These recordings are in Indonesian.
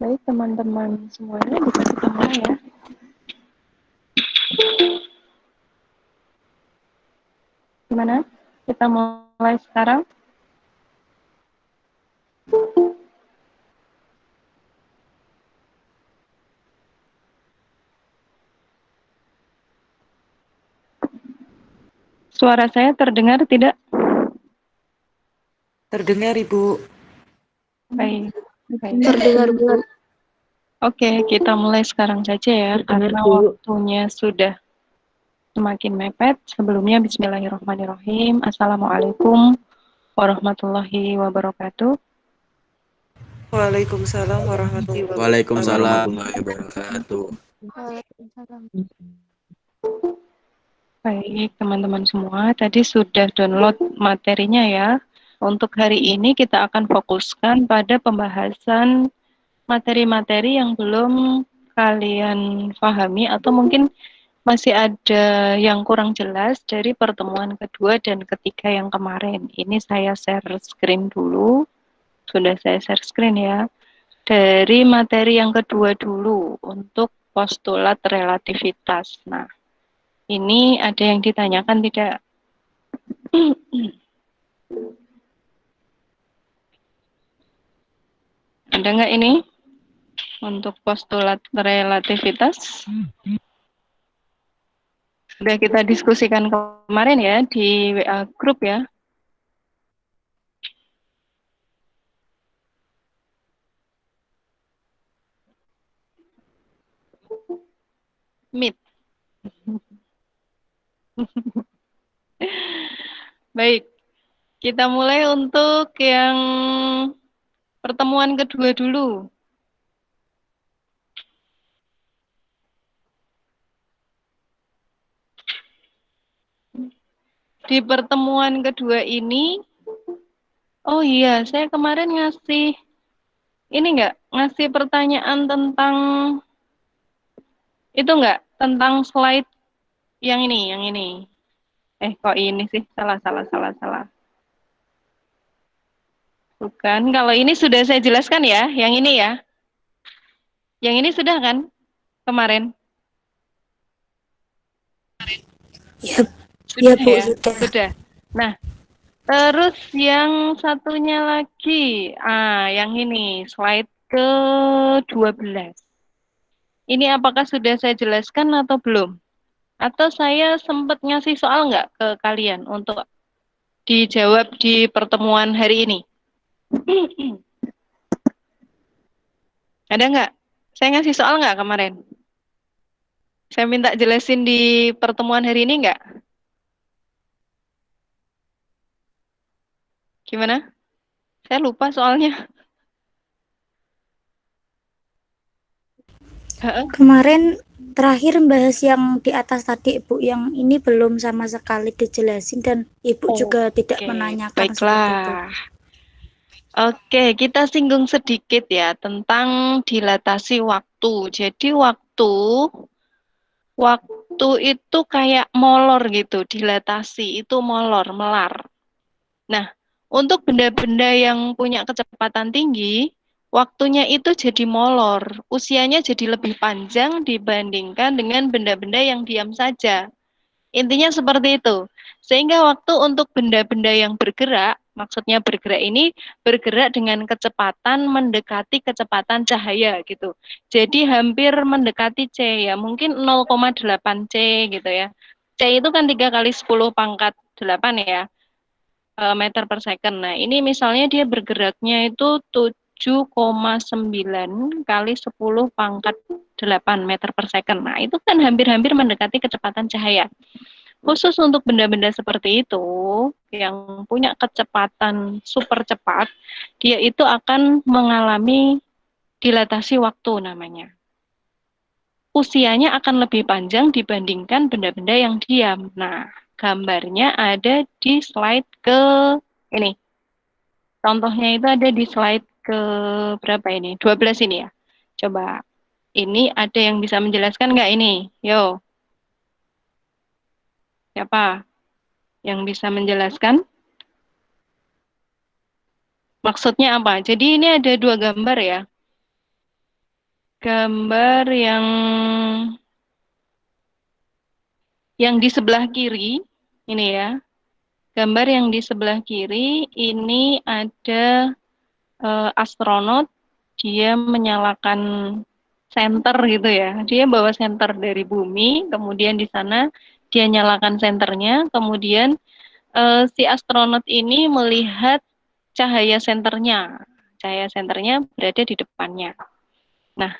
Baik, teman-teman semuanya bisa kita mulai ya. Gimana? Kita mulai sekarang. Suara saya terdengar tidak? Terdengar, Ibu. Baik. Terdengar, Bu. Oke, kita mulai sekarang saja ya, karena waktunya sudah semakin mepet. Sebelumnya, bismillahirrahmanirrahim. Assalamualaikum warahmatullahi wabarakatuh. Waalaikumsalam warahmatullahi wabarakatuh. Waalaikumsalam warahmatullahi wabarakatuh. Waalaikumsalam. Baik, teman-teman semua, tadi sudah download materinya ya. Untuk hari ini kita akan fokuskan pada pembahasan materi-materi yang belum kalian pahami atau mungkin masih ada yang kurang jelas dari pertemuan kedua dan ketiga yang kemarin. Ini saya share screen dulu. Sudah saya share screen ya. Dari materi yang kedua dulu untuk postulat relativitas. Nah, ini ada yang ditanyakan tidak? Ada nggak ini? Untuk postulat relativitas? Sudah kita diskusikan kemarin ya di WA grup ya. Meet. Baik, kita mulai untuk yang pertemuan kedua dulu. Di pertemuan kedua ini, oh iya, saya kemarin ngasih, ini enggak, ngasih pertanyaan tentang, itu enggak, tentang slide yang ini. Kok ini sih, salah. Bukan, kalau ini sudah saya jelaskan ya, yang ini ya. Yang ini sudah kan, kemarin? Ya, Sudah Bu, ya? Sudah. Nah, terus yang satunya lagi, yang ini, slide ke-12. Ini apakah sudah saya jelaskan atau belum? Atau saya sempat ngasih soal nggak ke kalian untuk dijawab di pertemuan hari ini? Ada nggak? Saya ngasih soal nggak kemarin? Saya minta jelasin di pertemuan hari ini nggak? Gimana? Saya lupa soalnya. Kemarin terakhir bahas yang di atas tadi, Bu, yang ini belum sama sekali dijelasin dan Ibu juga tidak menanyakan seperti itu. Oke, kita singgung sedikit ya tentang dilatasi waktu. Jadi waktu itu kayak molor gitu, dilatasi itu molor, melar. Nah, untuk benda-benda yang punya kecepatan tinggi, waktunya itu jadi molor, usianya jadi lebih panjang dibandingkan dengan benda-benda yang diam saja. Intinya seperti itu. Sehingga waktu untuk benda-benda yang bergerak, maksudnya bergerak ini bergerak dengan kecepatan mendekati kecepatan cahaya gitu. Jadi hampir mendekati C ya, mungkin 0,8 C gitu ya. C itu kan 3 kali 10 pangkat 8 ya, meter per second. Nah, ini misalnya dia bergeraknya itu 7,9 kali 10 pangkat 8 meter per second. Nah, itu kan hampir-hampir mendekati kecepatan cahaya. Khusus untuk benda-benda seperti itu, yang punya kecepatan super cepat, dia itu akan mengalami dilatasi waktu namanya. Usianya akan lebih panjang dibandingkan benda-benda yang diam. Nah, gambarnya ada di slide ke ini. Contohnya itu ada di slide ke berapa ini? 12 ini ya. Coba, ini ada yang bisa menjelaskan nggak ini? Yo, siapa yang bisa menjelaskan? Maksudnya apa? Jadi ini ada dua gambar ya. gambar yang di sebelah kiri ini ya. Gambar yang di sebelah kiri ini ada astronot, dia menyalakan senter gitu ya. Dia bawa senter dari bumi, kemudian di sana dia nyalakan senternya, kemudian si astronot ini melihat cahaya senternya. Cahaya senternya berada di depannya. Nah,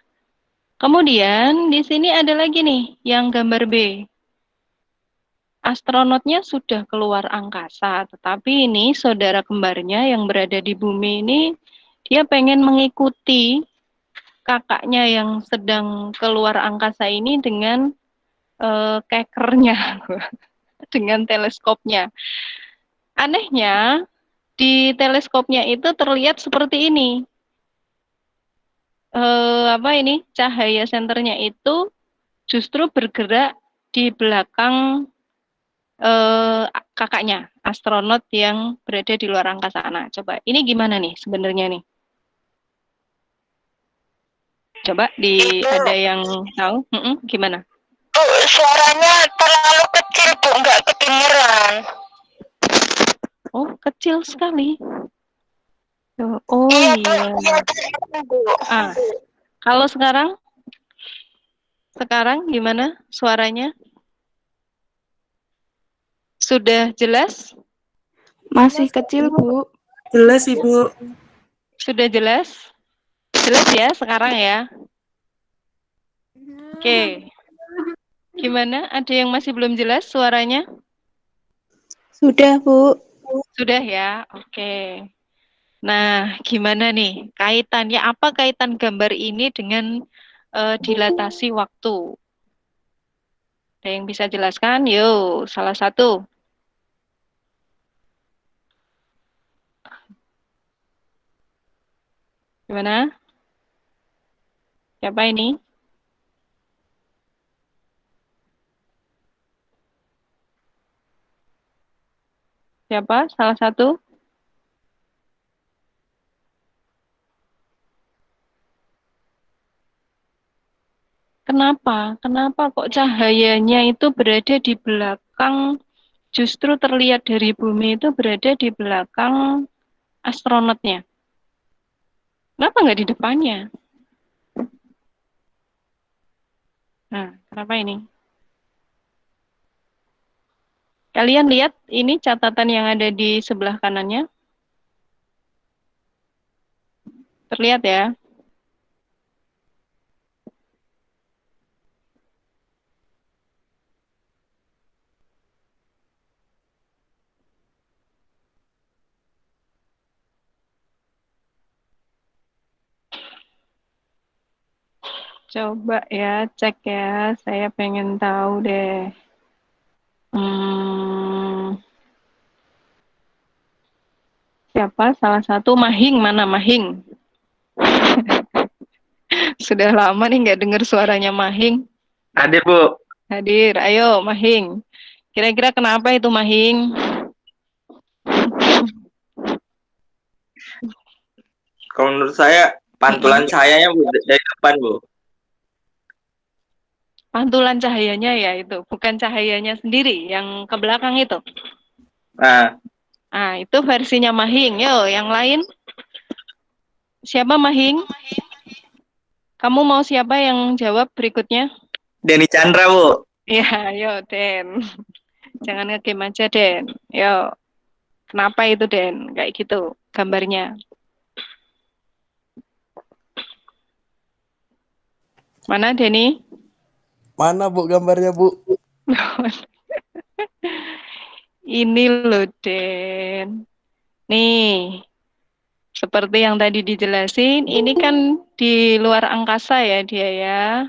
kemudian di sini ada lagi nih yang gambar B. Astronotnya sudah keluar angkasa, tetapi ini saudara kembarnya yang berada di bumi ini dia pengen mengikuti kakaknya yang sedang keluar angkasa ini dengan kekernya, dengan teleskopnya. Anehnya, di teleskopnya itu terlihat seperti ini. Apa ini? Cahaya senternya itu justru bergerak di belakang kakaknya, astronot yang berada di luar angkasa. Nah, coba ini gimana nih sebenarnya nih? Coba ada yang tahu? Gimana? Bu, suaranya terlalu kecil, Bu, nggak kedengeran. Oh, kecil sekali. Oh Iya, Bu, iya. iya, kedengeran, Bu. Kalau sekarang gimana suaranya? Sudah jelas? Masih kecil, Bu. Jelas, Ibu. Sudah jelas? Jelas ya sekarang ya? Oke. Gimana? Ada yang masih belum jelas suaranya? Sudah, Bu. Sudah ya? Oke. Nah, gimana nih? Kaitannya apa kaitan gambar ini dengan dilatasi waktu? Ada yang bisa jelaskan? Yuk, salah satu. Gimana? Siapa ini? Siapa? Salah satu? Kenapa? Kenapa kok cahayanya itu berada di belakang, justru terlihat dari bumi itu berada di belakang astronotnya? Kenapa nggak di depannya? Nah, kenapa ini? Kalian lihat ini catatan yang ada di sebelah kanannya? Terlihat ya? Coba ya, cek ya. Saya pengen tahu deh. Siapa? Salah satu Mahing. Mana Mahing? Sudah lama nih nggak dengar suaranya Mahing. Hadir, Bu. Hadir, ayo Mahing. Kira-kira kenapa itu Mahing? Kalau menurut saya, pantulan cahayanya Bu, dari depan, Bu. Pantulan cahayanya ya itu, bukan cahayanya sendiri yang ke belakang itu. Nah, Itu versinya Mahing. Yo, yang lain? Siapa Mahing? Kamu mau siapa yang jawab berikutnya? Denny Chandra, Bu. Ya, yo Den. Jangan nge-game aja Den. Yo, kenapa itu Den? Kayak gitu gambarnya. Mana Denny? Mana, Bu, gambarnya, Bu? Ini loh Den. Nih, seperti yang tadi dijelasin, ini kan di luar angkasa ya dia ya.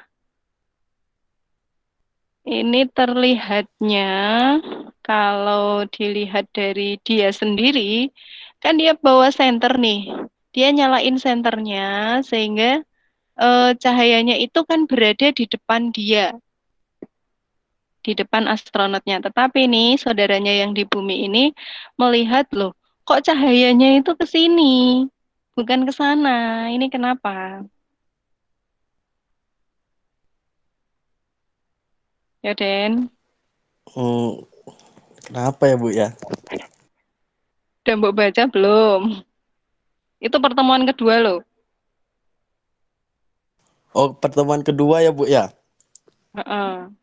Ini terlihatnya, kalau dilihat dari dia sendiri, kan dia bawa senter nih. Dia nyalain senternya sehingga cahayanya itu kan berada di depan dia, di depan astronotnya. Tetapi nih saudaranya yang di bumi ini melihat loh, kok cahayanya itu ke sini, bukan ke sana. Ini kenapa? Ya, Den. Hmm, kenapa ya, Bu ya? Udah Mbok baca belum? Itu pertemuan kedua loh. Oh, pertemuan kedua ya, Bu ya? Heeh.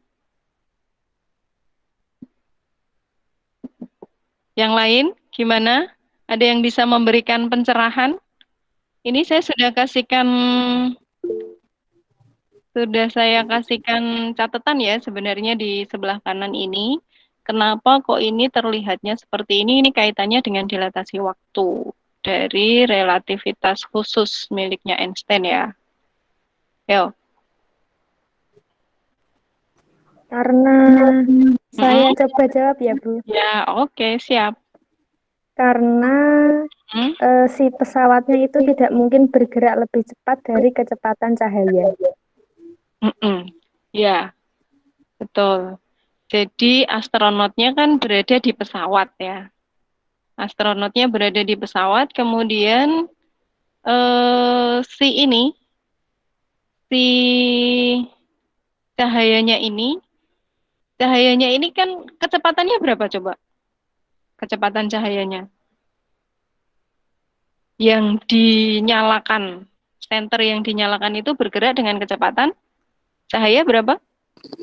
Yang lain gimana? Ada yang bisa memberikan pencerahan? Ini sudah saya kasihkan catatan ya sebenarnya di sebelah kanan ini. Kenapa kok ini terlihatnya seperti ini? Ini kaitannya dengan dilatasi waktu dari relativitas khusus miliknya Einstein ya. Yo. Karena saya Mm-mm. coba jawab ya, Bu. Ya, oke, siap. Karena Hmm? si pesawatnya itu tidak mungkin bergerak lebih cepat dari kecepatan cahaya. Mm-mm. Ya, betul. Jadi astronotnya kan berada di pesawat ya. Astronotnya berada di pesawat, kemudian si ini, si cahayanya ini, cahayanya ini kan kecepatannya berapa coba? Kecepatan cahayanya yang dinyalakan, senter yang dinyalakan itu bergerak dengan kecepatan cahaya berapa?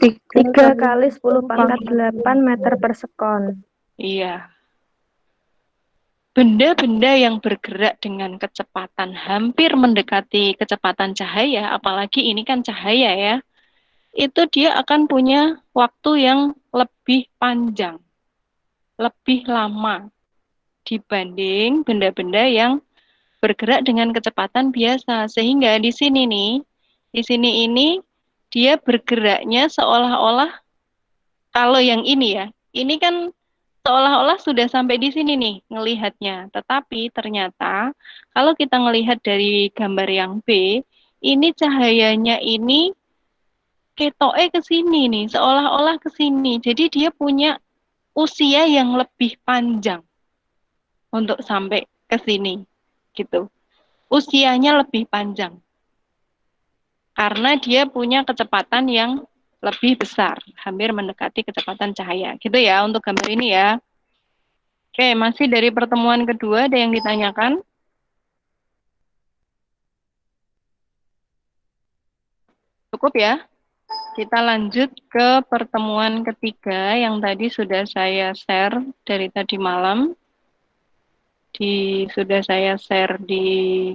3 kali 10 pangkat 8 meter per sekon. Iya. Benda-benda yang bergerak dengan kecepatan hampir mendekati kecepatan cahaya, apalagi ini kan cahaya ya, itu dia akan punya waktu yang lebih panjang, lebih lama dibanding benda-benda yang bergerak dengan kecepatan biasa. Sehingga di sini ini dia bergeraknya seolah-olah kalau yang ini ya, ini kan seolah-olah sudah sampai di sini nih ngelihatnya. Tetapi ternyata kalau kita ngelihat dari gambar yang B, ini cahayanya ini ketoke ke sini nih, seolah-olah ke sini. Jadi dia punya usia yang lebih panjang untuk sampai ke sini gitu. Usianya lebih panjang karena dia punya kecepatan yang lebih besar, hampir mendekati kecepatan cahaya. Gitu ya untuk gambar ini ya. Oke, masih dari pertemuan kedua ada yang ditanyakan? Cukup ya? Kita lanjut ke pertemuan ketiga yang tadi sudah saya share dari tadi malam. Sudah saya share di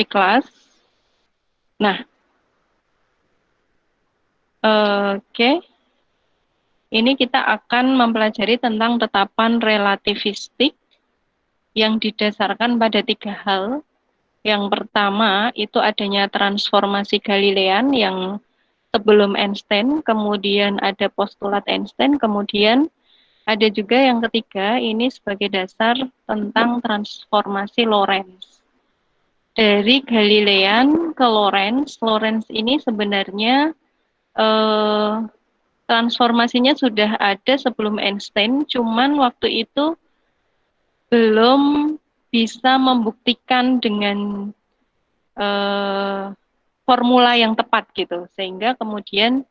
kelas. Nah, oke. Ini kita akan mempelajari tentang tetapan relativistik yang didasarkan pada 3 hal. Yang pertama itu adanya transformasi Galilean yang sebelum Einstein, kemudian ada postulat Einstein, kemudian ada juga yang ketiga ini sebagai dasar tentang transformasi Lorentz. Dari Galilean ke Lorentz, Lorentz ini sebenarnya transformasinya sudah ada sebelum Einstein, cuman waktu itu belum bisa membuktikan dengan formula yang tepat gitu, sehingga kemudian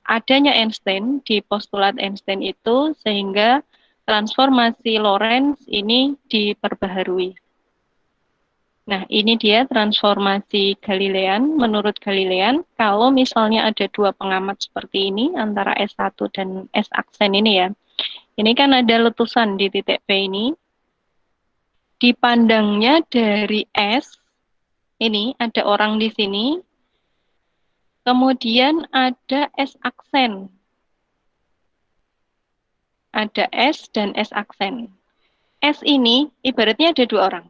adanya Einstein di postulat Einstein itu sehingga transformasi Lorentz ini diperbaharui. Nah, ini dia transformasi Galilean. Menurut Galilean, kalau misalnya ada dua pengamat seperti ini antara S1 dan S aksen ini ya. Ini kan ada letusan di titik P ini. Dipandangnya dari S, ini ada orang di sini. Kemudian ada S aksen. Ada S dan S aksen. S ini ibaratnya ada dua orang.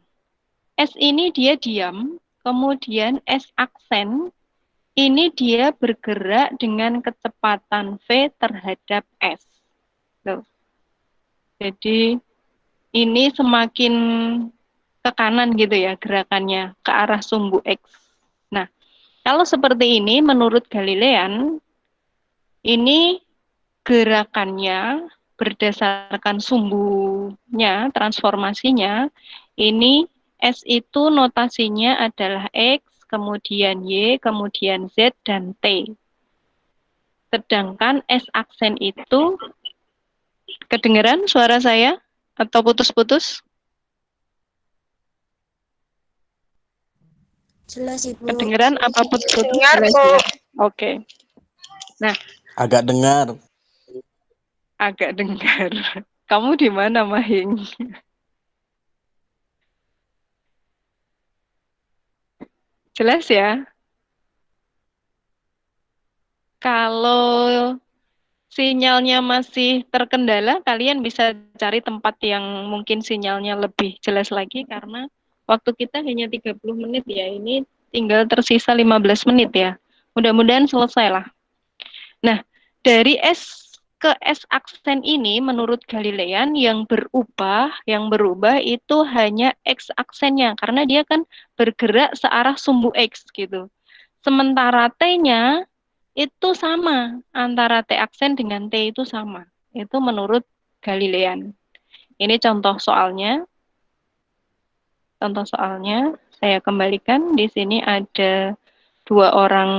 S ini dia diam, kemudian S aksen ini dia bergerak dengan kecepatan V terhadap S. Loh. Jadi ini semakin ke kanan gitu ya gerakannya, ke arah sumbu X. Nah, kalau seperti ini menurut Galilean, ini gerakannya berdasarkan sumbunya, transformasinya, ini S itu notasinya adalah X, kemudian Y, kemudian Z, dan T. Sedangkan S aksen itu, kedengeran suara saya atau putus-putus? Jelas Ibu. Kedengeran apa putus-putus? Dengar, Jelas Bu. ya? Oke. Nah, Agak dengar. agak dengar. Kamu di mana, Mahing? Jelas ya? Kalau sinyalnya masih terkendala, kalian bisa cari tempat yang mungkin sinyalnya lebih jelas lagi karena waktu kita hanya 30 menit ya. Ini tinggal tersisa 15 menit ya. Mudah-mudahan selesai lah. Nah, dari S ke S aksen ini menurut Galilean yang berubah itu hanya X aksennya karena dia kan bergerak searah sumbu X gitu. Sementara T-nya itu sama, antara T aksen dengan T itu sama. Itu menurut Galilean. Ini contoh soalnya. Contoh soalnya saya kembalikan. Di sini ada 2 orang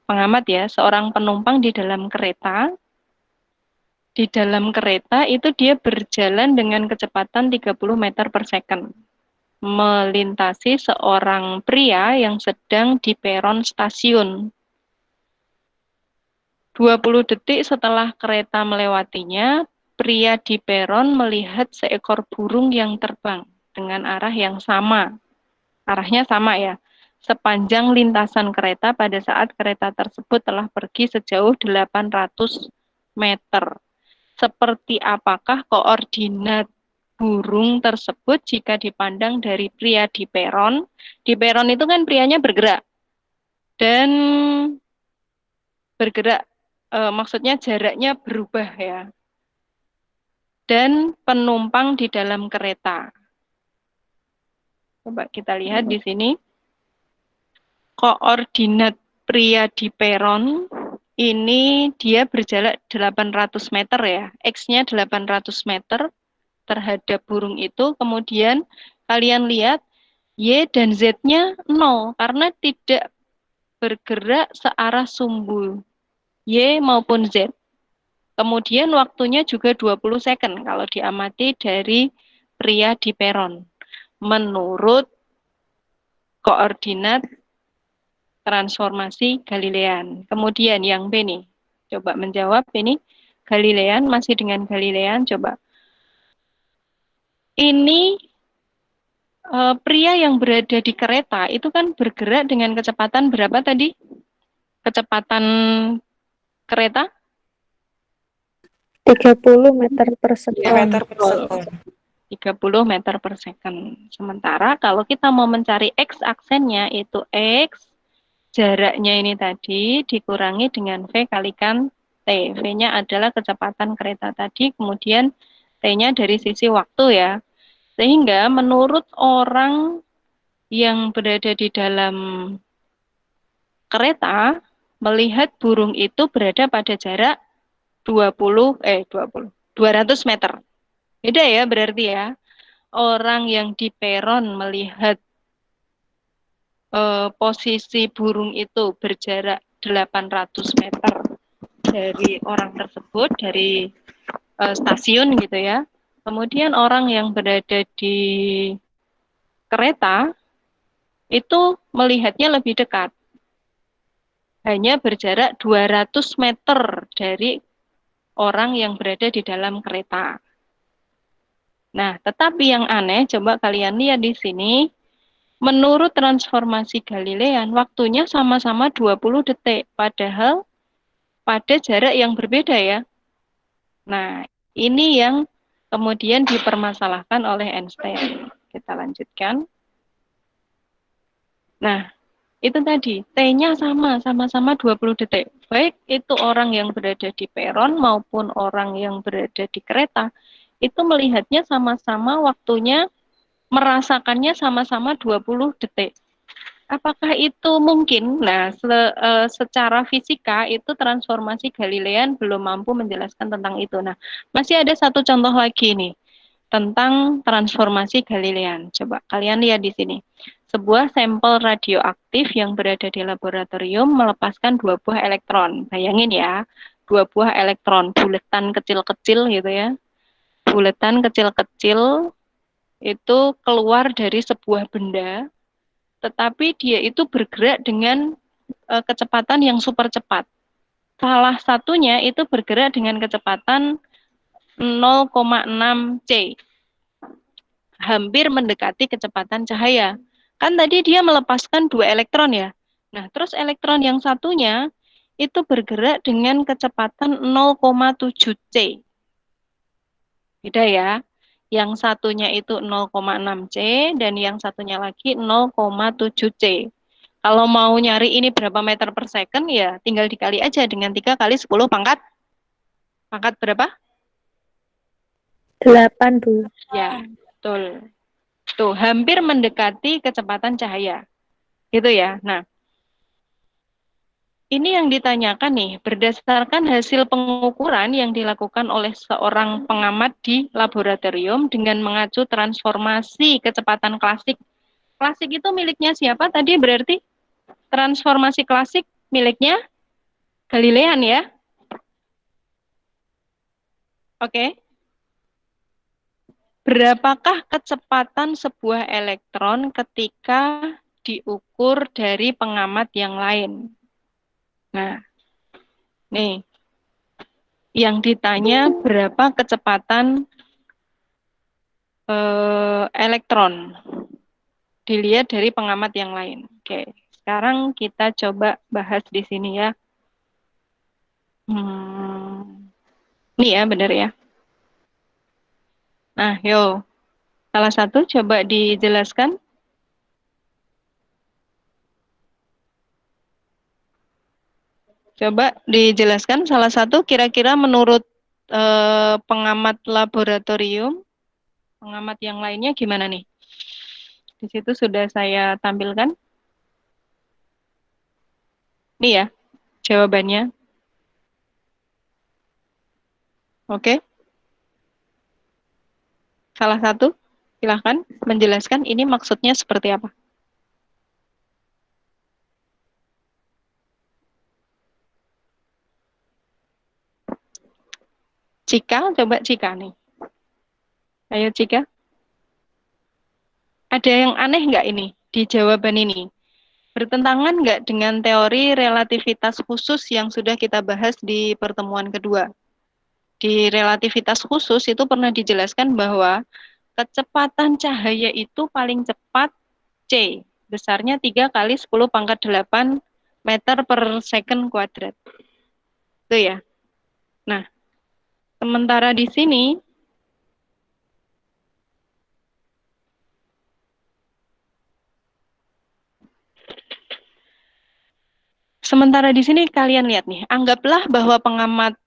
pengamat ya, seorang penumpang di dalam kereta. Di dalam kereta itu dia berjalan dengan kecepatan 30 meter per second. Melintasi seorang pria yang sedang di peron stasiun. 20 detik setelah kereta melewatinya, pria di peron melihat seekor burung yang terbang dengan arah yang sama. Arahnya sama ya, sepanjang lintasan kereta pada saat kereta tersebut telah pergi sejauh 800 meter. Seperti apakah koordinat burung tersebut jika dipandang dari pria di peron? Di peron itu kan prianya bergerak. Dan bergerak maksudnya jaraknya berubah ya. Dan penumpang di dalam kereta. Coba kita lihat di sini. Koordinat pria di peron ini dia berjarak 800 meter ya. X-nya 800 meter terhadap burung itu. Kemudian kalian lihat Y dan Z-nya 0 karena tidak bergerak searah sumbu Y maupun Z. Kemudian waktunya juga 20 second kalau diamati dari pria di peron. Menurut koordinat transformasi Galilean. Kemudian yang B nih. Coba menjawab ini. Galilean, masih dengan Galilean. Coba. Ini pria yang berada di kereta itu kan bergerak dengan kecepatan berapa tadi? Kecepatan kereta? 30 meter per second. 30 meter per second. Sementara kalau kita mau mencari X aksennya itu X, jaraknya ini tadi dikurangi dengan V kalikan T. V-nya adalah kecepatan kereta tadi, kemudian T-nya dari sisi waktu ya. Sehingga menurut orang yang berada di dalam kereta, melihat burung itu berada pada jarak 200 meter. Beda ya berarti ya. Orang yang di peron melihat posisi burung itu berjarak 800 meter dari orang tersebut, dari stasiun gitu ya. Kemudian orang yang berada di kereta itu melihatnya lebih dekat. Hanya berjarak 200 meter dari orang yang berada di dalam kereta. Nah, tetapi yang aneh, coba kalian lihat di sini, menurut transformasi Galilean, waktunya sama-sama 20 detik, padahal pada jarak yang berbeda ya. Nah, ini yang kemudian dipermasalahkan oleh Einstein. Kita lanjutkan. Nah, itu tadi, T-nya sama-sama 20 detik. Baik itu orang yang berada di peron maupun orang yang berada di kereta, itu melihatnya sama-sama waktunya, merasakannya sama-sama 20 detik. Apakah itu mungkin? Nah, secara fisika itu transformasi Galilean belum mampu menjelaskan tentang itu. Nah, masih ada satu contoh lagi nih. tentang transformasi Galilean. Coba kalian lihat di sini. Sebuah sampel radioaktif yang berada di laboratorium melepaskan 2 buah elektron. Bayangin ya, 2 buah elektron, buletan kecil-kecil gitu ya. Buletan kecil-kecil itu keluar dari sebuah benda, tetapi dia itu bergerak dengan kecepatan yang super cepat. Salah satunya itu bergerak dengan kecepatan 0,6 C. Hampir mendekati kecepatan cahaya. Kan tadi dia melepaskan 2 elektron ya. Nah, terus elektron yang satunya itu bergerak dengan kecepatan 0,7 C. Beda ya. Yang satunya itu 0,6 C dan yang satunya lagi 0,7 C. Kalau mau nyari ini berapa meter per second ya tinggal dikali aja dengan 3 kali 10 pangkat berapa? 8, Bu. Ya, betul. Tuh, hampir mendekati kecepatan cahaya. Gitu ya. Nah, ini yang ditanyakan nih, berdasarkan hasil pengukuran yang dilakukan oleh seorang pengamat di laboratorium dengan mengacu transformasi kecepatan klasik. Klasik itu miliknya siapa tadi berarti? Transformasi klasik miliknya Galilean ya. Oke. Berapakah kecepatan sebuah elektron ketika diukur dari pengamat yang lain? Nah, nih, yang ditanya berapa kecepatan elektron. Dilihat dari pengamat yang lain. Oke, sekarang kita coba bahas di sini ya. Ini ya, benar ya. Nah, yo, salah satu coba dijelaskan. Coba dijelaskan salah satu kira-kira menurut pengamat laboratorium, pengamat yang lainnya gimana nih? Di situ sudah saya tampilkan. Ini ya, jawabannya. Oke. Salah satu, silahkan menjelaskan ini maksudnya seperti apa. Cika, coba Cika nih. Ayo Cika. Ada yang aneh nggak ini di jawaban ini? Bertentangan nggak dengan teori relativitas khusus yang sudah kita bahas di pertemuan kedua? Di relativitas khusus itu pernah dijelaskan bahwa kecepatan cahaya itu paling cepat C, besarnya 3 kali 10 pangkat 8 meter per second kuadrat. Itu ya. Nah, sementara di sini kalian lihat nih, anggaplah bahwa pengamat,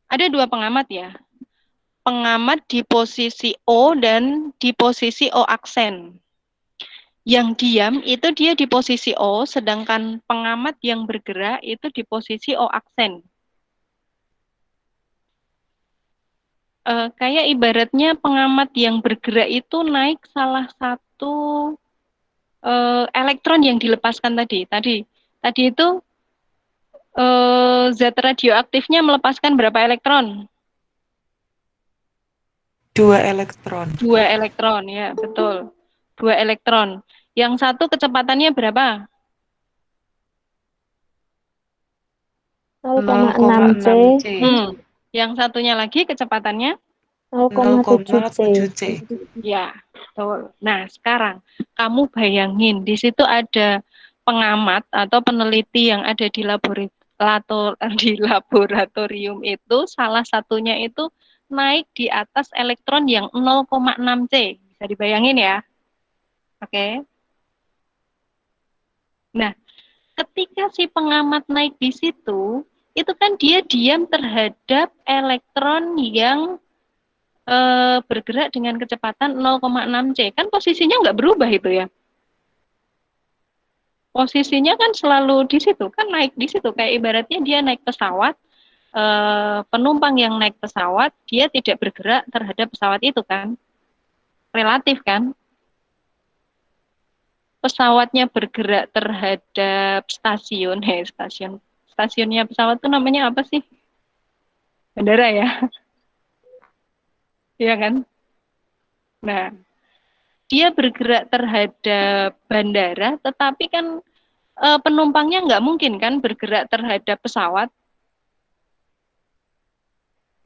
ada 2 pengamat ya. Pengamat di posisi O dan di posisi O aksen. Yang diam itu dia di posisi O, sedangkan pengamat yang bergerak itu di posisi O aksen. Kayak ibaratnya pengamat yang bergerak itu naik salah satu elektron yang dilepaskan tadi. Tadi itu zat radioaktifnya melepaskan berapa elektron? 2 elektron. 2 elektron, ya betul. 2 elektron. Yang satu kecepatannya berapa? 0,6 C. Yang satunya lagi kecepatannya? 0,7 C. Ya, betul. Nah, sekarang kamu bayangin, di situ ada pengamat atau peneliti yang ada di laboratorium itu, salah satunya itu naik di atas elektron yang 0,6 C. Bisa dibayangin ya? Oke. Nah, ketika si pengamat naik di situ, itu kan dia diam terhadap elektron yang bergerak dengan kecepatan 0,6 C. Kan posisinya nggak berubah itu ya. Posisinya kan selalu di situ, kan naik di situ. Kayak ibaratnya dia naik pesawat, penumpang yang naik pesawat, dia tidak bergerak terhadap pesawat itu kan. Relatif kan. Pesawatnya bergerak terhadap stasiun, stasiunnya pesawat itu namanya apa sih? Bandara ya, iya kan? Nah, dia bergerak terhadap bandara, tetapi kan penumpangnya nggak mungkin kan bergerak terhadap pesawat,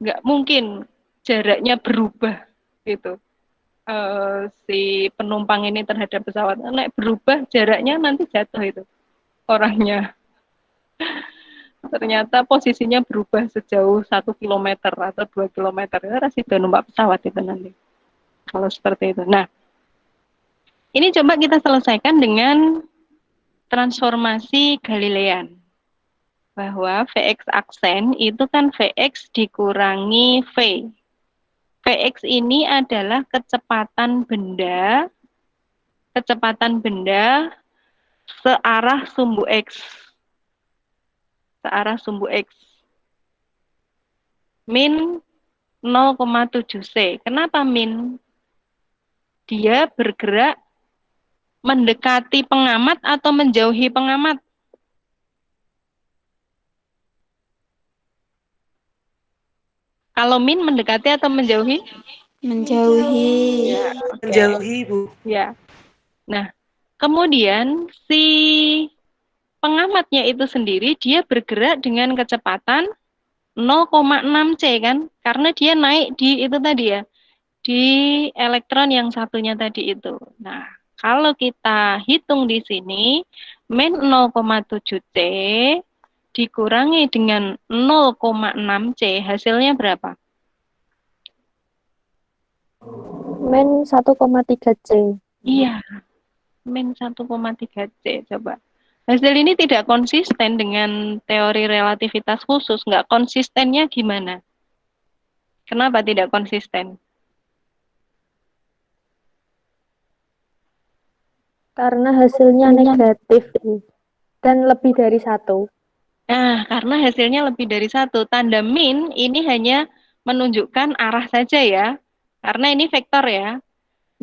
nggak mungkin jaraknya berubah gitu. Si penumpang ini terhadap pesawat, naik berubah jaraknya nanti jatuh itu orangnya. Ternyata posisinya berubah sejauh 1 kilometer atau 2 kilometer. Ya, rasih numpak pesawat itu nanti. Kalau seperti itu. Nah, ini coba kita selesaikan dengan transformasi Galilean. Bahwa Vx aksen itu kan Vx dikurangi V. Vx ini adalah kecepatan benda searah sumbu X. Searah sumbu X. Min 0,7 C. Kenapa min? Dia bergerak mendekati pengamat atau menjauhi pengamat? Kalau min mendekati atau menjauhi? Menjauhi. Ya, Menjauhi, Bu. ya. Nah, kemudian si pengamatnya itu sendiri dia bergerak dengan kecepatan 0,6 C kan? Karena dia naik di itu tadi ya, di elektron yang satunya tadi itu. Nah, kalau kita hitung di sini, min 0,7 C dikurangi dengan 0,6 C, hasilnya berapa? Min 1,3 C. Iya, min 1,3 C, coba. Hasil ini tidak konsisten dengan teori relativitas khusus. Nggak konsistennya gimana? Kenapa tidak konsisten? Karena hasilnya negatif dan lebih dari 1. Nah, karena hasilnya lebih dari 1. Tanda min ini hanya menunjukkan arah saja ya. Karena ini vektor ya.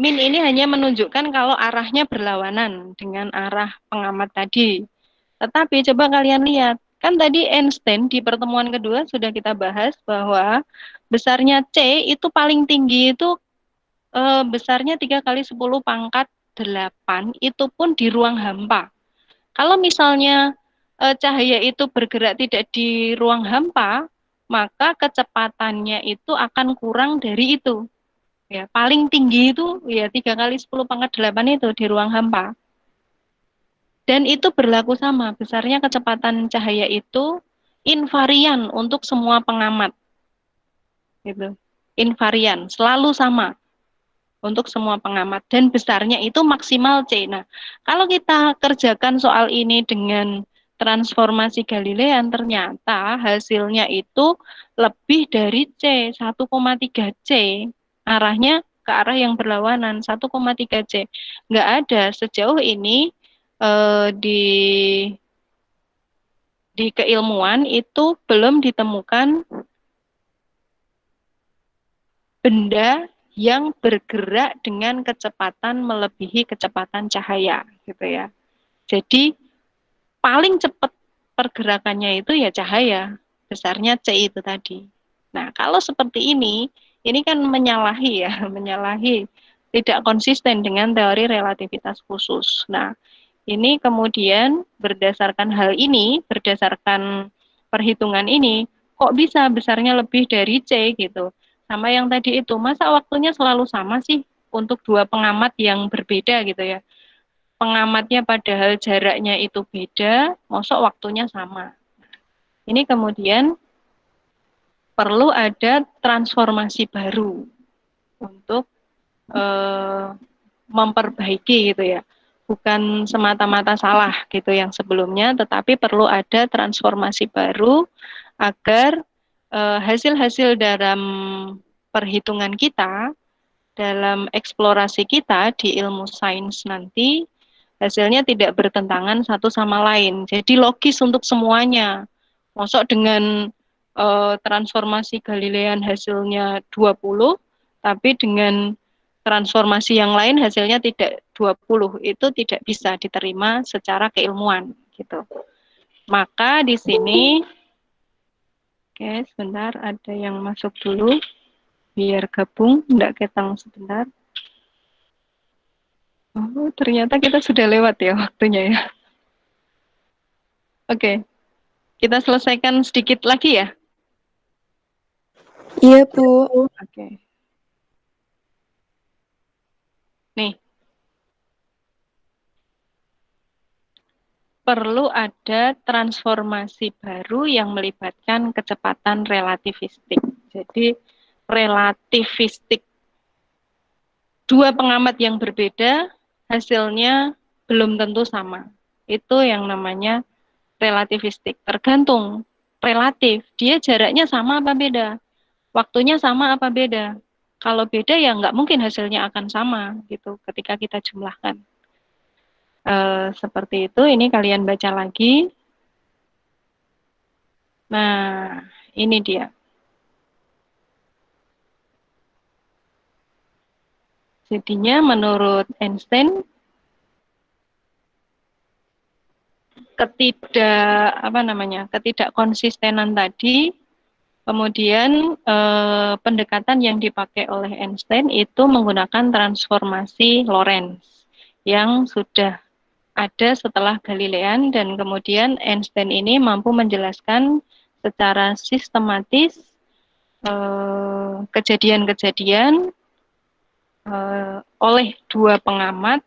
Min ini hanya menunjukkan kalau arahnya berlawanan dengan arah pengamat tadi. Tetapi coba kalian lihat, kan tadi Einstein di pertemuan kedua sudah kita bahas bahwa besarnya C itu paling tinggi itu besarnya 3 kali 10 pangkat 8, itu pun di ruang hampa. Kalau misalnya cahaya itu bergerak tidak di ruang hampa, maka kecepatannya itu akan kurang dari itu. Ya, paling tinggi itu ya 3 kali 10 pangkat 8 itu di ruang hampa. Dan itu berlaku sama, besarnya kecepatan cahaya itu invarian untuk semua pengamat. Gitu. Invarian, selalu sama untuk semua pengamat. Dan besarnya itu maksimal C. Nah, kalau kita kerjakan soal ini dengan transformasi Galilean, ternyata hasilnya itu lebih dari C, 1,3 C. Arahnya ke arah yang berlawanan, 1,3 C. Nggak ada sejauh ini di keilmuan itu belum ditemukan benda yang bergerak dengan kecepatan melebihi kecepatan cahaya, gitu ya. Jadi paling cepat pergerakannya itu ya cahaya, besarnya C itu tadi. Nah, kalau seperti ini kan menyalahi ya, menyalahi, tidak konsisten dengan teori relativitas khusus. Nah, ini kemudian berdasarkan hal ini, berdasarkan perhitungan ini, kok bisa besarnya lebih dari C gitu. Sama yang tadi itu, masa waktunya selalu sama sih untuk dua pengamat yang berbeda gitu ya. Pengamatnya padahal jaraknya itu beda, masa waktunya sama. Ini kemudian perlu ada transformasi baru untuk memperbaiki gitu ya. Bukan semata-mata salah gitu yang sebelumnya, tetapi perlu ada transformasi baru agar hasil-hasil dalam perhitungan kita, dalam eksplorasi kita di ilmu sains nanti, hasilnya tidak bertentangan satu sama lain. Jadi logis untuk semuanya. Masuk dengan transformasi Galilean hasilnya 20, tapi dengan transformasi yang lain hasilnya tidak 20, itu tidak bisa diterima secara keilmuan gitu. Maka di sini, oke, sebentar, ada yang masuk dulu biar gabung, enggak ketang sebentar. Oh, ternyata kita sudah lewat ya waktunya ya. Oke, kita selesaikan sedikit lagi ya. Iya, Bu. Oke. Nih, perlu ada transformasi baru yang melibatkan kecepatan relativistik. Jadi, relativistik. Dua pengamat yang berbeda, hasilnya belum tentu sama. Itu yang namanya relativistik. Tergantung, relatif. Dia jaraknya sama apa beda? Waktunya sama apa beda? Kalau beda ya nggak mungkin hasilnya akan sama gitu ketika kita jumlahkan. Seperti itu, ini kalian baca lagi. Nah, ini dia. Jadinya menurut Einstein, ketidak konsistenan tadi, kemudian pendekatan yang dipakai oleh Einstein itu menggunakan transformasi Lorentz yang sudah ada setelah Galilean, dan kemudian Einstein ini mampu menjelaskan secara sistematis kejadian-kejadian oleh dua pengamat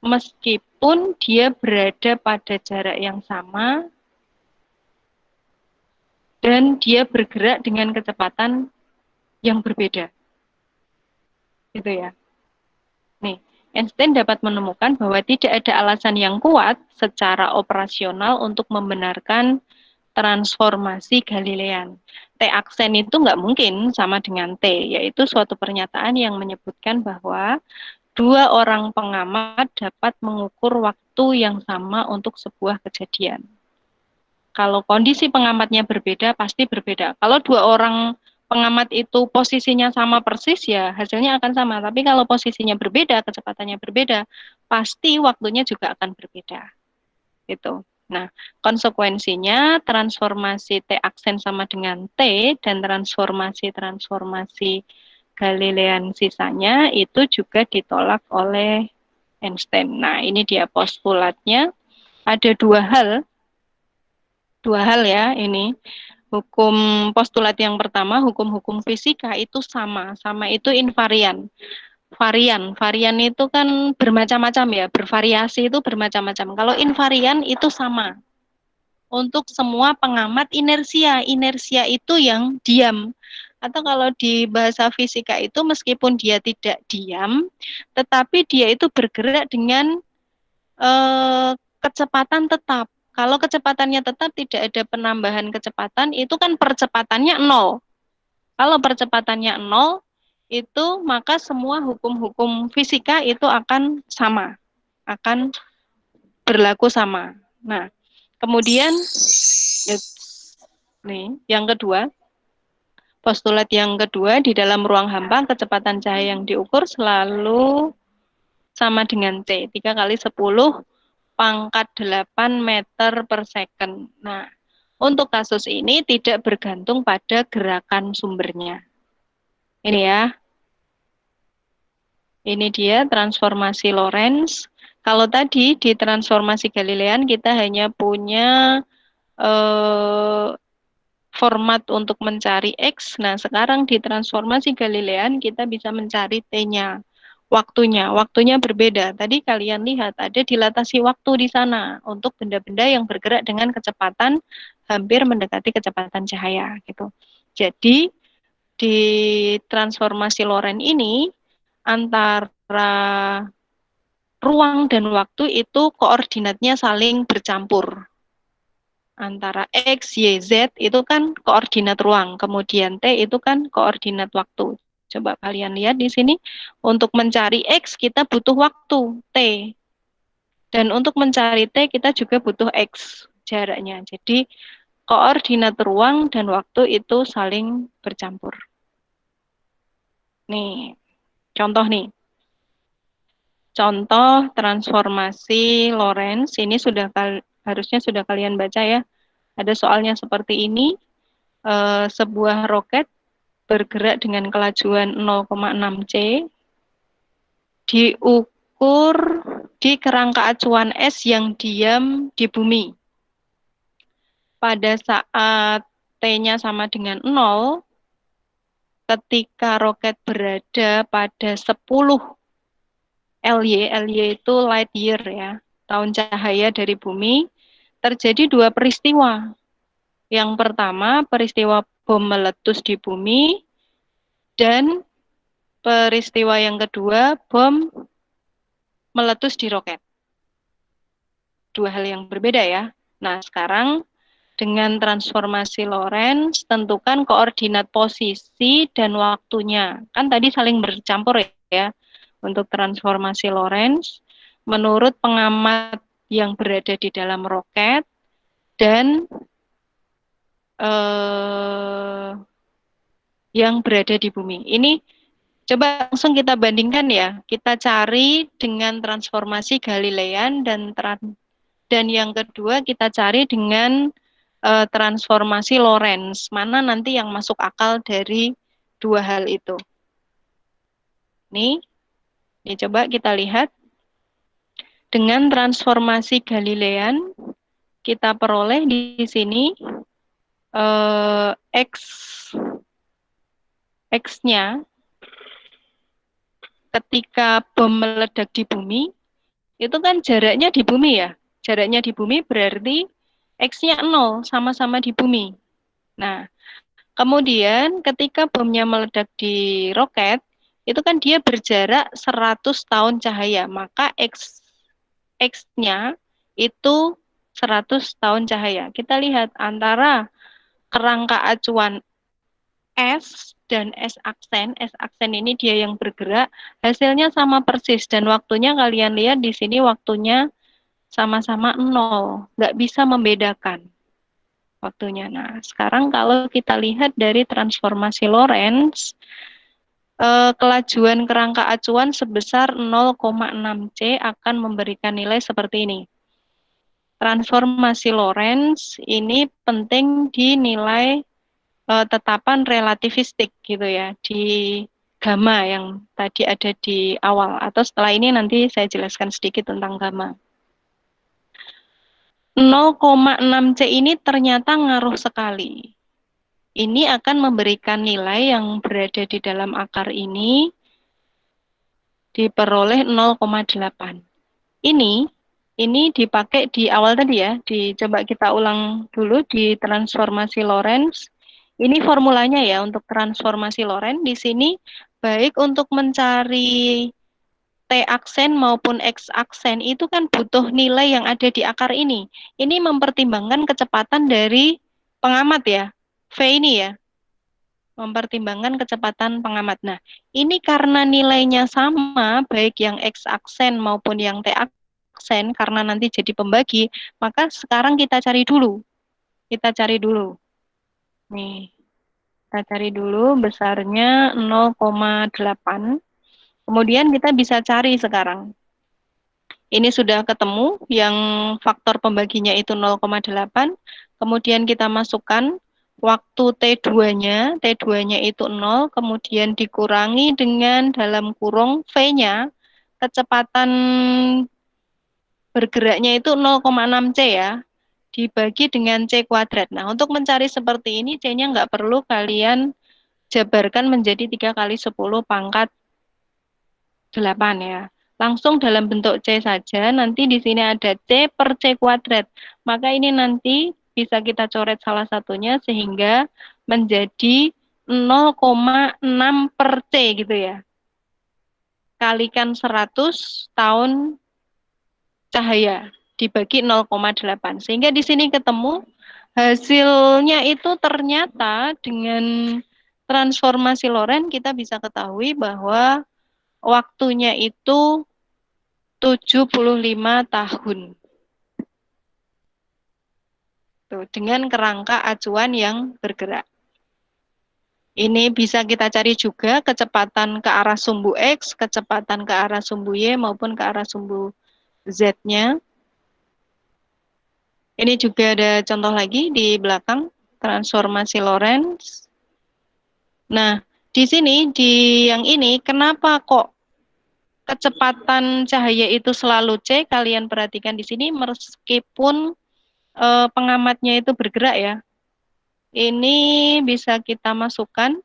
meskipun dia berada pada jarak yang sama dan dia bergerak dengan kecepatan yang berbeda. Gitu ya. Nih, Einstein dapat menemukan bahwa tidak ada alasan yang kuat secara operasional untuk membenarkan transformasi Galilean. T aksen itu nggak mungkin sama dengan T, yaitu suatu pernyataan yang menyebutkan bahwa dua orang pengamat dapat mengukur waktu yang sama untuk sebuah kejadian. Kalau kondisi pengamatnya berbeda, pasti berbeda. Kalau dua orang pengamat itu posisinya sama persis, ya hasilnya akan sama. Tapi kalau posisinya berbeda, kecepatannya berbeda, pasti waktunya juga akan berbeda. Gitu. Nah, konsekuensinya transformasi T aksen sama dengan T dan transformasi Galilean sisanya itu juga ditolak oleh Einstein. Nah, ini dia postulatnya. Ada dua hal ya ini. Hukum postulat yang pertama, hukum-hukum fisika itu sama itu invarian. Varian itu kan bermacam-macam ya, bervariasi itu bermacam-macam. Kalau invarian itu sama. Untuk semua pengamat inersia itu yang diam. Atau kalau di bahasa fisika itu meskipun dia tidak diam, tetapi dia itu bergerak dengan kecepatan tetap. Kalau kecepatannya tetap, tidak ada penambahan kecepatan, itu kan percepatannya 0. Kalau percepatannya 0, itu maka semua hukum-hukum fisika itu akan sama, akan berlaku sama. Nah, kemudian nih, yang kedua, postulat yang kedua, di dalam ruang hampa kecepatan cahaya yang diukur selalu sama dengan C, 3 kali 10 pangkat 8 meter per second. Nah, untuk kasus ini tidak bergantung pada gerakan sumbernya. Ini ya. Ini dia transformasi Lorentz. Kalau tadi di transformasi Galilean kita hanya punya format untuk mencari X. Nah, sekarang di transformasi Galilean kita bisa mencari T-nya. Waktunya berbeda. Tadi kalian lihat ada dilatasi waktu di sana untuk benda-benda yang bergerak dengan kecepatan hampir mendekati kecepatan cahaya gitu. Jadi di transformasi Lorentz ini antara ruang dan waktu itu koordinatnya saling bercampur. Antara X, Y, Z itu kan koordinat ruang, kemudian T itu kan koordinat waktu. Coba kalian lihat di sini, untuk mencari X kita butuh waktu, T. Dan untuk mencari T kita juga butuh X jaraknya. Jadi koordinat ruang dan waktu itu saling bercampur. Nih, contoh nih. Contoh transformasi Lorentz, ini harusnya sudah kalian baca ya. Ada soalnya seperti ini, sebuah roket bergerak dengan kelajuan 0,6 C, diukur di kerangka acuan S yang diam di bumi. Pada saat T-nya sama dengan 0, ketika roket berada pada 10 LY itu light year ya, tahun cahaya dari bumi, terjadi dua peristiwa. Yang pertama, peristiwa bom meletus di bumi, dan peristiwa yang kedua, bom meletus di roket. Dua hal yang berbeda ya. Nah, sekarang dengan transformasi Lorentz, tentukan koordinat posisi dan waktunya. Kan tadi saling bercampur ya. Untuk transformasi Lorentz, menurut pengamat yang berada di dalam roket dan yang berada di bumi. Ini coba langsung kita bandingkan ya. Kita cari dengan transformasi Galilean dan yang kedua kita cari dengan transformasi Lorentz. Mana nanti yang masuk akal dari dua hal itu. Nih, coba kita lihat. Dengan transformasi Galilean, kita peroleh di sini X-nya ketika bom meledak di bumi, itu kan jaraknya di bumi ya. Jaraknya di bumi berarti X-nya 0, sama-sama di bumi. Nah, kemudian ketika bomnya meledak di roket, itu kan dia berjarak 100 tahun cahaya, maka X-nya itu 100 tahun cahaya. Kita lihat antara kerangka acuan S dan S aksen ini dia yang bergerak, hasilnya sama persis, dan waktunya kalian lihat di sini waktunya sama-sama 0, nggak bisa membedakan waktunya. Nah, sekarang kalau kita lihat dari transformasi Lorentz, kelajuan kerangka acuan sebesar 0,6 C akan memberikan nilai seperti ini. Transformasi Lorentz ini penting dinilai tetapan relativistik gitu ya, di gamma yang tadi ada di awal, atau setelah ini nanti saya jelaskan sedikit tentang gamma. 0,6 C ini ternyata ngaruh sekali. Ini akan memberikan nilai yang berada di dalam akar ini diperoleh 0,8. Ini dipakai di awal tadi ya, coba kita ulang dulu di transformasi Lorentz. Ini formulanya ya untuk transformasi Lorentz. Di sini baik untuk mencari T aksen maupun X aksen itu kan butuh nilai yang ada di akar ini. Ini mempertimbangkan kecepatan dari pengamat ya, V ini ya. Mempertimbangkan kecepatan pengamat. Nah, ini karena nilainya sama, baik yang X aksen maupun yang T aksen, karena nanti jadi pembagi, maka sekarang kita cari dulu. Nih, kita cari dulu besarnya 0,8. Kemudian kita bisa cari sekarang. Ini sudah ketemu yang faktor pembaginya itu 0,8. Kemudian kita masukkan waktu T2-nya itu 0, kemudian dikurangi dengan dalam kurung V-nya, kecepatan bergeraknya itu 0,6 C ya, dibagi dengan C kuadrat. Nah, untuk mencari seperti ini, C-nya nggak perlu kalian jabarkan menjadi 3 kali 10 pangkat 8 ya. Langsung dalam bentuk C saja, nanti di sini ada C per C kuadrat. Maka ini nanti bisa kita coret salah satunya sehingga menjadi 0,6 per C gitu ya. Kalikan 100 tahun cahaya dibagi 0,8. Sehingga di sini ketemu hasilnya itu ternyata dengan transformasi Lorentz kita bisa ketahui bahwa waktunya itu 75 tahun. Tuh, dengan kerangka acuan yang bergerak. Ini bisa kita cari juga kecepatan ke arah sumbu X, kecepatan ke arah sumbu Y, maupun ke arah sumbu Z-nya. Ini juga ada contoh lagi di belakang, transformasi Lorentz. Nah, di sini, di yang ini, kenapa kok kecepatan cahaya itu selalu C? Kalian perhatikan di sini, meskipun pengamatnya itu bergerak ya. Ini bisa kita masukkan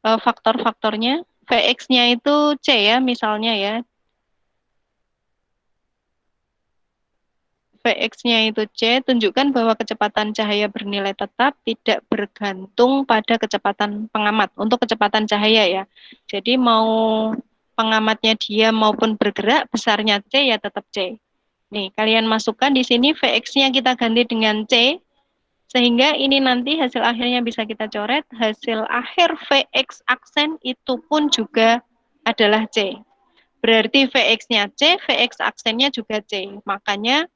faktor-faktornya. Vx-nya itu C ya, misalnya ya. Vx-nya itu C, tunjukkan bahwa kecepatan cahaya bernilai tetap tidak bergantung pada kecepatan pengamat. Untuk kecepatan cahaya ya. Jadi mau pengamatnya diam maupun bergerak, besarnya C ya tetap C. Nih, kalian masukkan di sini Vx-nya kita ganti dengan C, sehingga ini nanti hasil akhirnya bisa kita coret. Hasil akhir Vx aksen itu pun juga adalah C. Berarti Vx-nya C, Vx aksennya juga C. Makanya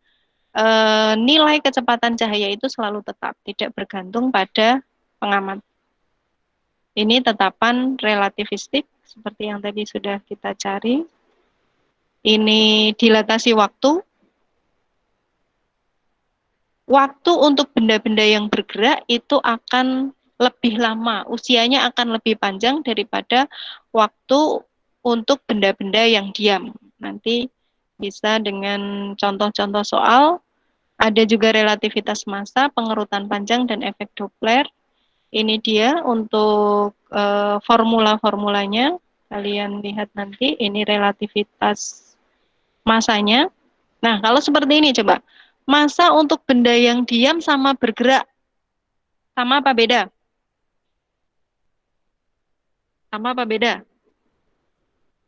nilai kecepatan cahaya itu selalu tetap, tidak bergantung pada pengamat. Ini tetapan relativistik, seperti yang tadi sudah kita cari. Ini dilatasi waktu. Waktu untuk benda-benda yang bergerak itu akan lebih lama, usianya akan lebih panjang daripada waktu untuk benda-benda yang diam. Nanti bisa dengan contoh-contoh soal, ada juga relativitas massa, pengerutan panjang, dan efek Doppler. Ini dia untuk formula-formulanya, kalian lihat nanti, ini relativitas massanya. Nah, kalau seperti ini coba. Massa untuk benda yang diam sama bergerak, sama apa beda? Sama apa beda?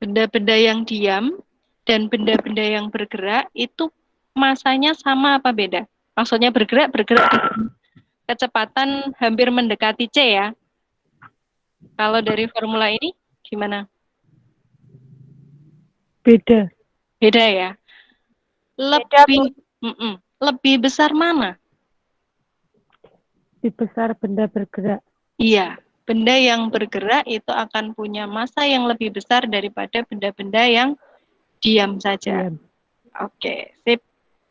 Benda-benda yang diam dan benda-benda yang bergerak itu massanya sama apa beda? Maksudnya bergerak kecepatan hampir mendekati C ya. Kalau dari formula ini gimana? Beda. Beda ya. Lebih besar mana? Lebih besar benda bergerak. Iya, benda yang bergerak itu akan punya massa yang lebih besar daripada benda-benda yang diam saja. Diam. Oke, sip.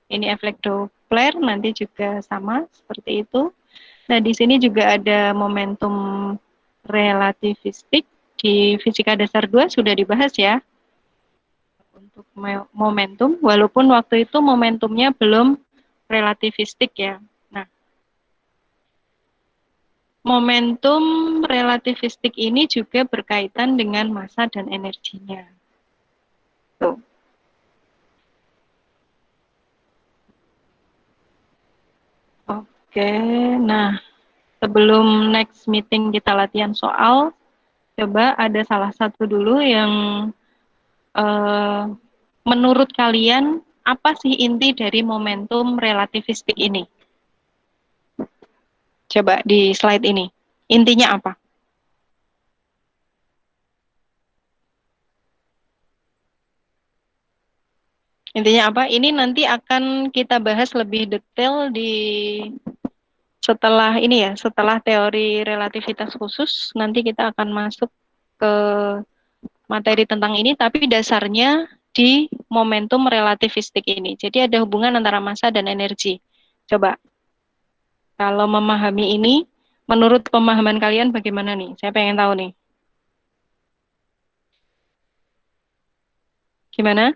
Ini efek Doppler, nanti juga sama seperti itu. Nah, di sini juga ada momentum relativistik. Di fisika dasar 2 sudah dibahas ya. Untuk momentum, walaupun waktu itu momentumnya belum relativistik ya. Nah, momentum relativistik ini juga berkaitan dengan massa dan energinya. Tuh. Oke, nah sebelum next meeting kita latihan soal, coba ada salah satu dulu yang menurut kalian apa sih inti dari momentum relativistik ini? Coba di slide ini, intinya apa? Intinya apa? Ini nanti akan kita bahas lebih detail setelah ini ya, setelah teori relativitas khusus, nanti kita akan masuk ke materi tentang ini, tapi dasarnya di momentum relativistik ini. Jadi ada hubungan antara massa dan energi. Coba, kalau memahami ini, menurut pemahaman kalian bagaimana nih? Saya pengen tahu nih. Gimana?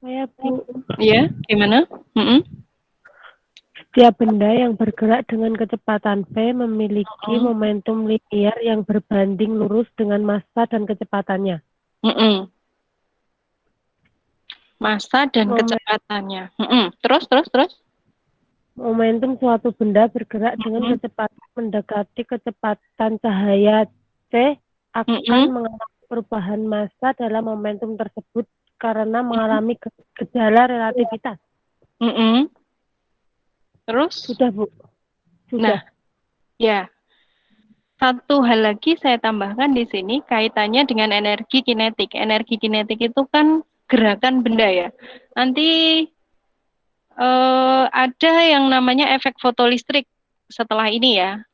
Saya Bu. Iya, gimana? Setiap benda yang bergerak dengan kecepatan V memiliki momentum linear yang berbanding lurus dengan massa dan kecepatannya. Massa dan kecepatannya. Terus. Momentum suatu benda bergerak dengan kecepatan mendekati kecepatan cahaya C akan mengalami perubahan massa dalam momentum tersebut karena mengalami gejala relativitas. Terus? Sudah, Bu. Sudah. Nah, ya. Satu hal lagi saya tambahkan di sini kaitannya dengan energi kinetik. Energi kinetik itu kan gerakan benda ya. Nanti ada yang namanya efek fotolistrik setelah ini ya.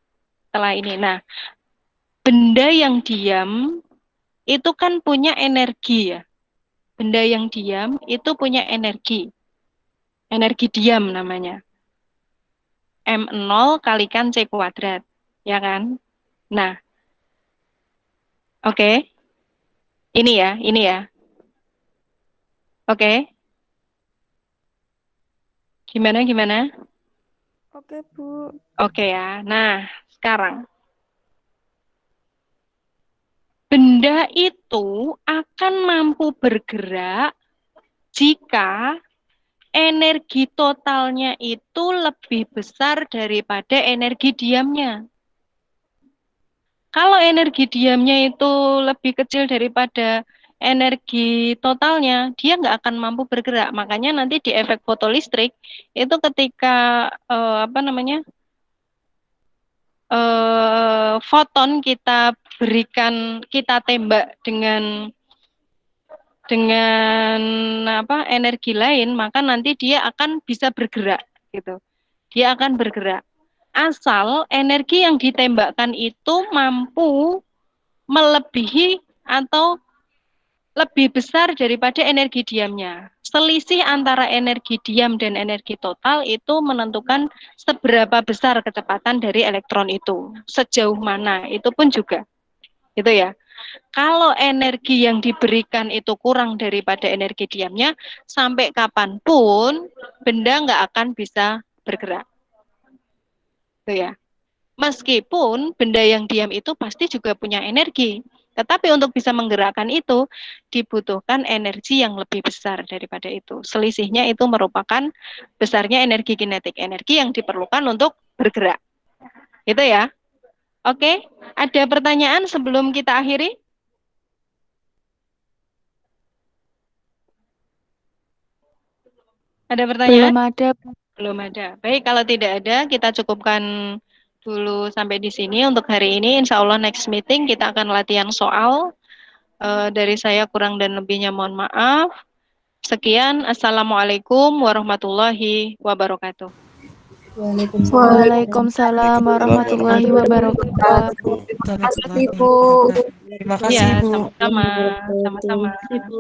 Setelah ini. Nah, benda yang diam itu kan punya energi ya. Benda yang diam itu punya energi. Energi diam namanya. M0 kalikan C kuadrat. Ya kan? Nah, oke. Ini ya. Oke. Gimana? Oke, Bu. Oke ya. Nah, sekarang. Benda itu akan mampu bergerak jika energi totalnya itu lebih besar daripada energi diamnya. Kalau energi diamnya itu lebih kecil daripada energi totalnya, dia nggak akan mampu bergerak. Makanya nanti di efek fotolistrik itu ketika foton kita berikan, kita tembak dengan energi lain, maka nanti dia akan bisa bergerak gitu. Dia akan bergerak. Asal energi yang ditembakkan itu mampu melebihi atau lebih besar daripada energi diamnya. Selisih antara energi diam dan energi total itu menentukan seberapa besar kecepatan dari elektron itu. Sejauh mana, itu pun juga. Gitu ya. Kalau energi yang diberikan itu kurang daripada energi diamnya, sampai kapanpun benda nggak akan bisa bergerak. Gitu ya. Meskipun benda yang diam itu pasti juga punya energi, tetapi untuk bisa menggerakkan itu dibutuhkan energi yang lebih besar daripada itu. Selisihnya itu merupakan besarnya energi kinetik, energi yang diperlukan untuk bergerak. Gitu ya. Oke, ada pertanyaan sebelum kita akhiri? Ada pertanyaan? Belum ada. Baik, kalau tidak ada, kita cukupkan dulu sampai di sini untuk hari ini. Insya Allah next meeting kita akan latihan soal. Dari saya kurang dan lebihnya mohon maaf. Sekian, Assalamualaikum warahmatullahi wabarakatuh. Waalaikumsalam warahmatullahi wabarakatuh. Terima kasih, Bu. Terima kasih, Ya, Bu. sama-sama. Sama-sama. Ibu.